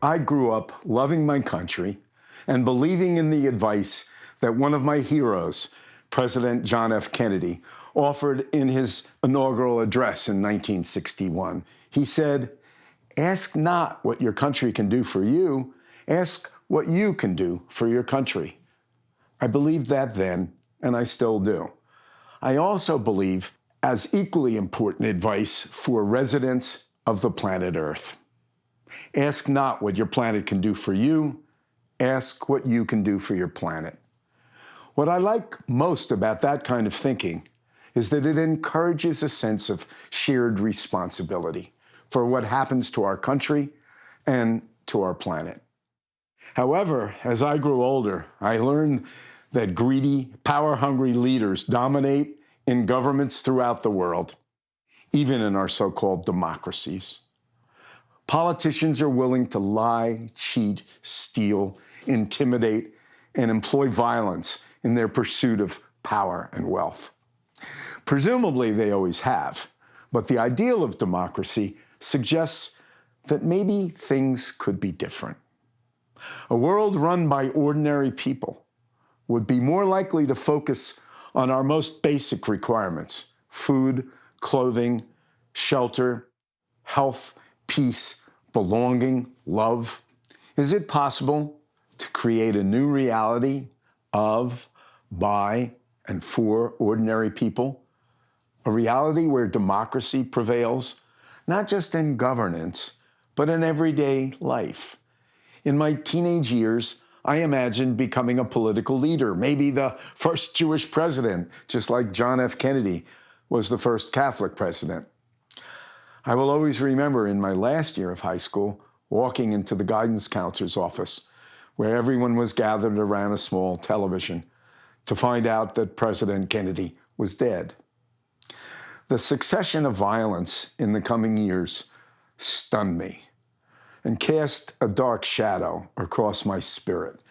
I grew up loving my country and believing in the advice that one of my heroes, President John F. Kennedy, offered in his inaugural address in 1961. He said, "Ask not what your country can do for you, ask what you can do for your country." I believed that then, and I still do. I also believe as equally important advice for residents of the planet Earth. Ask not what your planet can do for you, ask what you can do for your planet. What I like most about that kind of thinking is that it encourages a sense of shared responsibility for what happens to our country and to our planet. However, as I grew older, I learned that greedy, power-hungry leaders dominate in governments throughout the world, even in our so-called democracies. Politicians are willing to lie, cheat, steal, intimidate, and employ violence in their pursuit of power and wealth. Presumably, they always have, but the ideal of democracy suggests that maybe things could be different. A world run by ordinary people would be more likely to focus on our most basic requirements: food, clothing, shelter, health, peace, belonging, love. Is it possible to create a new reality of, by, and for ordinary people? A reality where democracy prevails, not just in governance, but in everyday life. In my teenage years, I imagined becoming a political leader, maybe the first Jewish president, just like John F. Kennedy was the first Catholic president. I will always remember in my last year of high school, walking into the guidance counselor's office, where everyone was gathered around a small television, to find out that President Kennedy was dead. The succession of violence in the coming years stunned me and cast a dark shadow across my spirit.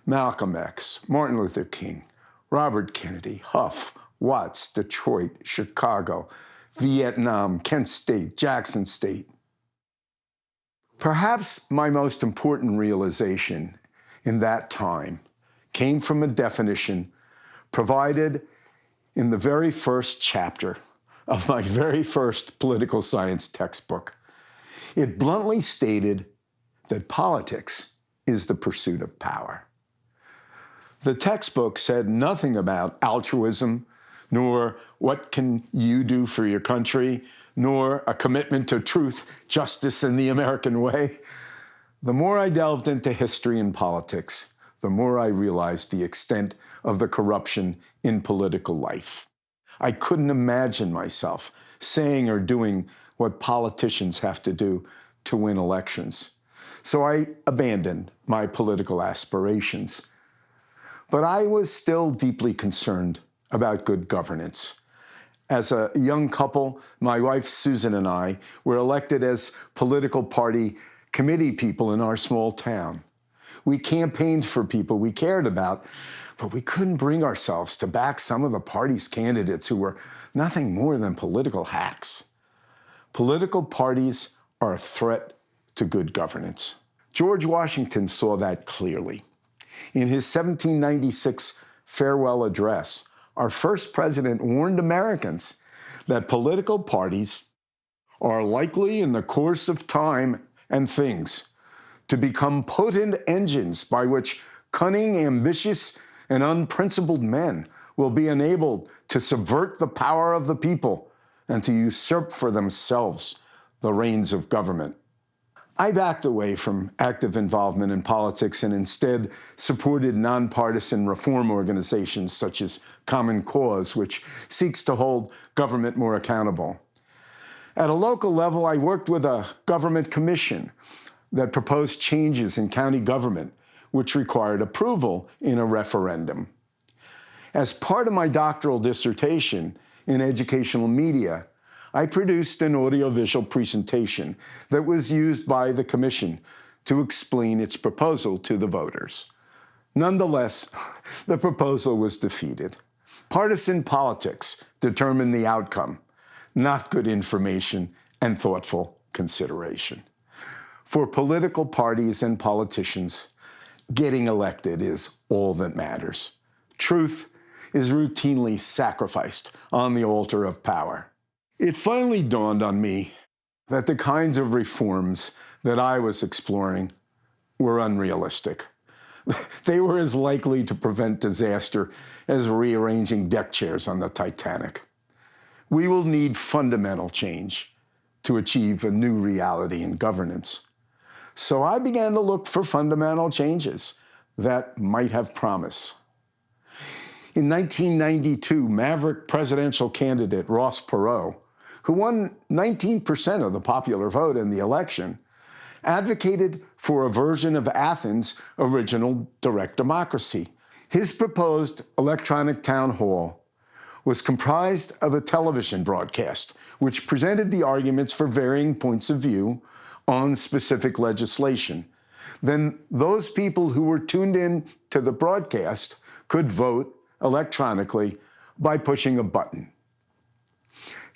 Malcolm X, Martin Luther King, Robert Kennedy, Huff, Watts, Detroit, Chicago, Vietnam, Kent State, Jackson State. Perhaps my most important realization in that time came from a definition provided in the very first chapter of my very first political science textbook. It bluntly stated that politics is the pursuit of power. The textbook said nothing about altruism, nor what can you do for your country, nor a commitment to truth, justice, and the American way. The more I delved into history and politics, the more I realized the extent of the corruption in political life. I couldn't imagine myself saying or doing what politicians have to do to win elections. So I abandoned my political aspirations. But I was still deeply concerned about good governance. As a young couple, my wife Susan and I were elected as political party committee people in our small town. We campaigned for people we cared about, but we couldn't bring ourselves to back some of the party's candidates who were nothing more than political hacks. Political parties are a threat to good governance. George Washington saw that clearly. In his 1796 farewell address, our first president warned Americans that political parties are likely in the course of time and things to become potent engines by which cunning, ambitious, and unprincipled men will be enabled to subvert the power of the people and to usurp for themselves the reins of government. I backed away from active involvement in politics and instead supported nonpartisan reform organizations such as Common Cause, which seeks to hold government more accountable. At a local level, I worked with a government commission that proposed changes in county government, which required approval in a referendum. As part of my doctoral dissertation in educational media, I produced an audiovisual presentation that was used by the commission to explain its proposal to the voters. Nonetheless, the proposal was defeated. Partisan politics determined the outcome, not good information and thoughtful consideration. For political parties and politicians, getting elected is all that matters. Truth is routinely sacrificed on the altar of power. It finally dawned on me that the kinds of reforms that I was exploring were unrealistic. They were as likely to prevent disaster as rearranging deck chairs on the Titanic. We will need fundamental change to achieve a new reality in governance. So I began to look for fundamental changes that might have promise. In 1992, maverick presidential candidate Ross Perot, who won 19% of the popular vote in the election, advocated for a version of Athens' original direct democracy. His proposed electronic town hall was comprised of a television broadcast, which presented the arguments for varying points of view on specific legislation. Then those people who were tuned in to the broadcast could vote electronically by pushing a button.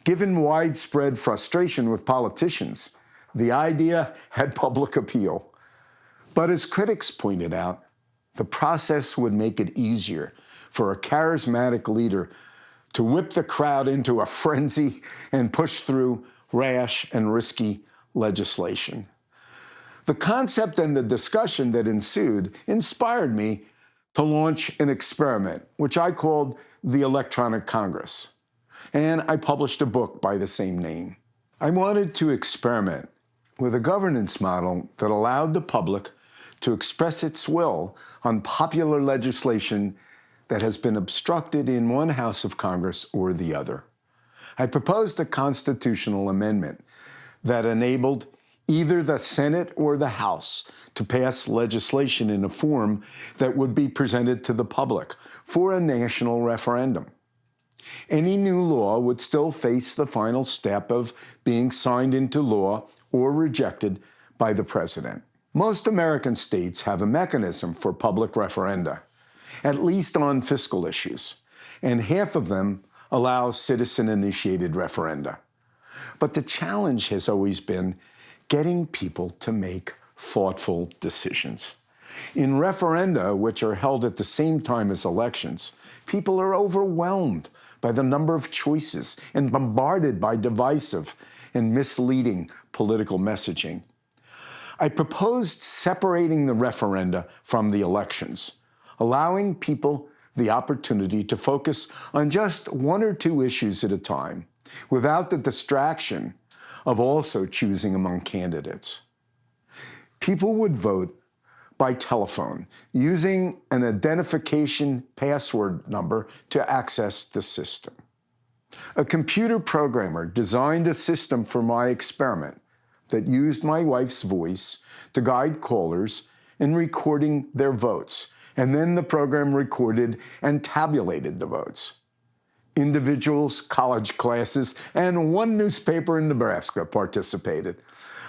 Given widespread frustration with politicians, the idea had public appeal. But as critics pointed out, the process would make it easier for a charismatic leader to whip the crowd into a frenzy and push through rash and risky legislation. The concept and the discussion that ensued inspired me to launch an experiment, which I called the Electronic Congress. And I published a book by the same name. I wanted to experiment with a governance model that allowed the public to express its will on popular legislation that has been obstructed in one house of Congress or the other. I proposed a constitutional amendment that enabled either the Senate or the House to pass legislation in a form that would be presented to the public for a national referendum. Any new law would still face the final step of being signed into law or rejected by the president. Most American states have a mechanism for public referenda, at least on fiscal issues, and half of them allow citizen-initiated referenda. But the challenge has always been getting people to make thoughtful decisions. In referenda, which are held at the same time as elections, people are overwhelmed by the number of choices and bombarded by divisive and misleading political messaging. I proposed separating the referenda from the elections, allowing people the opportunity to focus on just one or two issues at a time, without the distraction of also choosing among candidates. People would vote by telephone, using an identification password number to access the system. A computer programmer designed a system for my experiment that used my wife's voice to guide callers in recording their votes, and then the program recorded and tabulated the votes. Individuals, college classes, and one newspaper in Nebraska participated.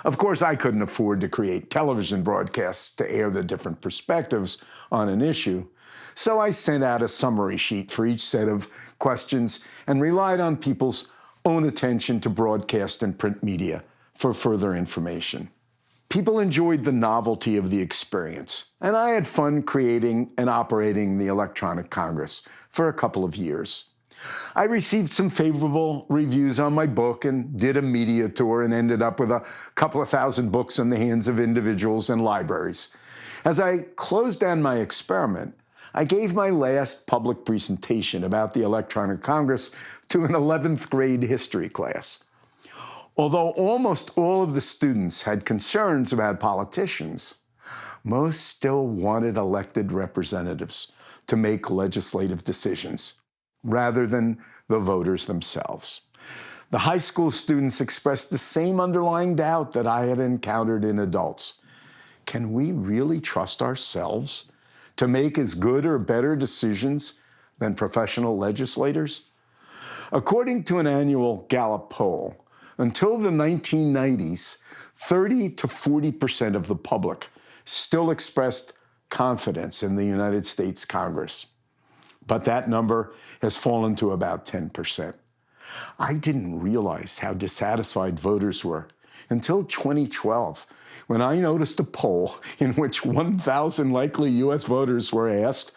Of course, I couldn't afford to create television broadcasts to air the different perspectives on an issue, so I sent out a summary sheet for each set of questions and relied on people's own attention to broadcast and print media for further information. People enjoyed the novelty of the experience, and I had fun creating and operating the Electronic Congress for a couple of years. I received some favorable reviews on my book and did a media tour and ended up with a couple of thousand books in the hands of individuals and libraries. As I closed down my experiment, I gave my last public presentation about the Electronic Congress to an 11th grade history class. Although almost all of the students had concerns about politicians, most still wanted elected representatives to make legislative decisions, rather than the voters themselves. The high school students expressed the same underlying doubt that I had encountered in adults. Can we really trust ourselves to make as good or better decisions than professional legislators? According to an annual Gallup poll, until the 1990s, 30 to 40% of the public still expressed confidence in the United States Congress. But that number has fallen to about 10%. I didn't realize how dissatisfied voters were until 2012, when I noticed a poll in which 1,000 likely U.S. voters were asked,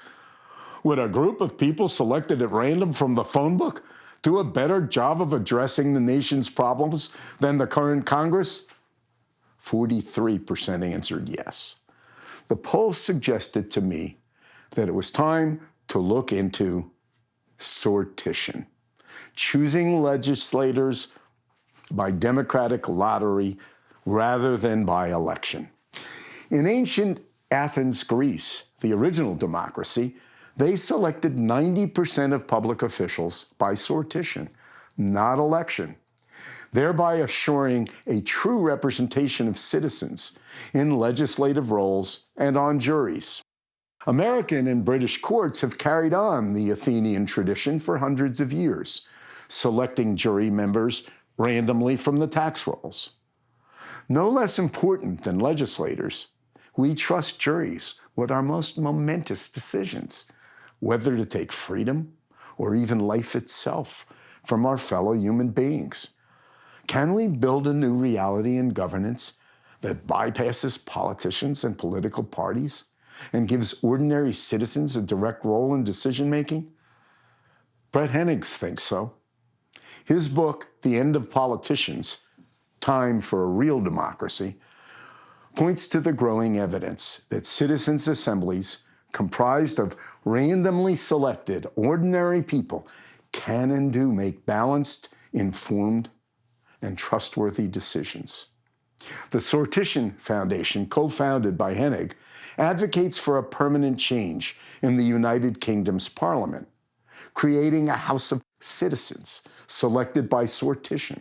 would a group of people selected at random from the phone book do a better job of addressing the nation's problems than the current Congress? 43% answered yes. The poll suggested to me that it was time to look into sortition, choosing legislators by democratic lottery rather than by election. In ancient Athens, Greece, the original democracy, they selected 90% of public officials by sortition, not election, thereby assuring a true representation of citizens in legislative roles and on juries. American and British courts have carried on the Athenian tradition for hundreds of years, selecting jury members randomly from the tax rolls. No less important than legislators, we trust juries with our most momentous decisions, whether to take freedom or even life itself from our fellow human beings. Can we build a new reality in governance that bypasses politicians and political parties and gives ordinary citizens a direct role in decision-making? Brett Hennig thinks so. His book, The End of Politicians, Time for a Real Democracy, points to the growing evidence that citizens' assemblies comprised of randomly selected ordinary people can and do make balanced, informed, and trustworthy decisions. The Sortition Foundation, co-founded by Hennig, advocates for a permanent change in the United Kingdom's parliament, creating a House of Citizens selected by sortition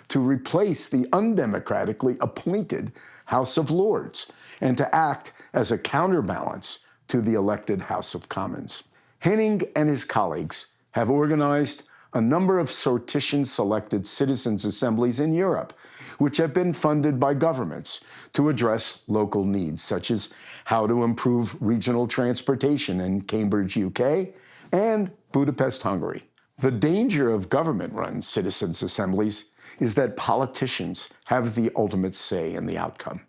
to replace the undemocratically appointed House of Lords and to act as a counterbalance to the elected House of Commons. Hennig and his colleagues have organized a number of sortition-selected citizens' assemblies in Europe, which have been funded by governments to address local needs, such as how to improve regional transportation in Cambridge, UK, and Budapest, Hungary. The danger of government-run citizens' assemblies is that politicians have the ultimate say in the outcome.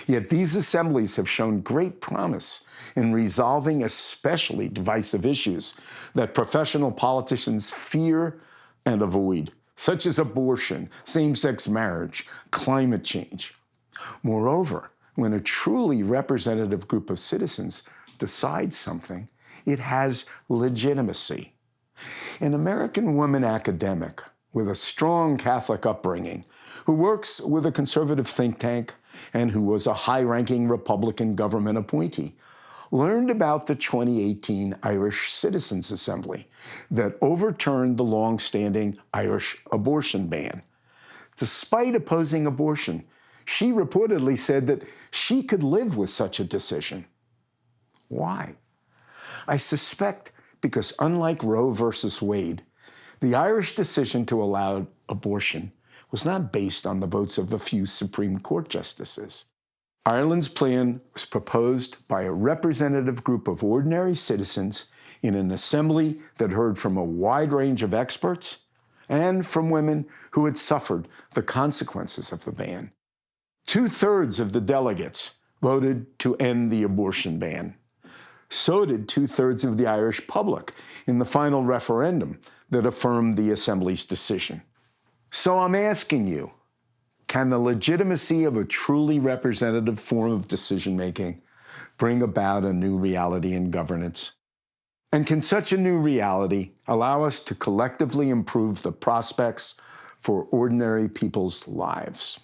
Yet these assemblies have shown great promise in resolving especially divisive issues that professional politicians fear and avoid, such as abortion, same-sex marriage, climate change. Moreover, when a truly representative group of citizens decides something, it has legitimacy. An American woman academic with a strong Catholic upbringing, who works with a conservative think tank and who was a high-ranking Republican government appointee, learned about the 2018 Irish Citizens' Assembly that overturned the long-standing Irish abortion ban. Despite opposing abortion, she reportedly said that she could live with such a decision. Why? I suspect because unlike Roe versus Wade, the Irish decision to allow abortion was not based on the votes of a few Supreme Court justices. Ireland's plan was proposed by a representative group of ordinary citizens in an assembly that heard from a wide range of experts and from women who had suffered the consequences of the ban. 2/3 of the delegates voted to end the abortion ban. So did 2/3 of the Irish public in the final referendum that affirmed the Assembly's decision. So I'm asking you, can the legitimacy of a truly representative form of decision-making bring about a new reality in governance? And can such a new reality allow us to collectively improve the prospects for ordinary people's lives?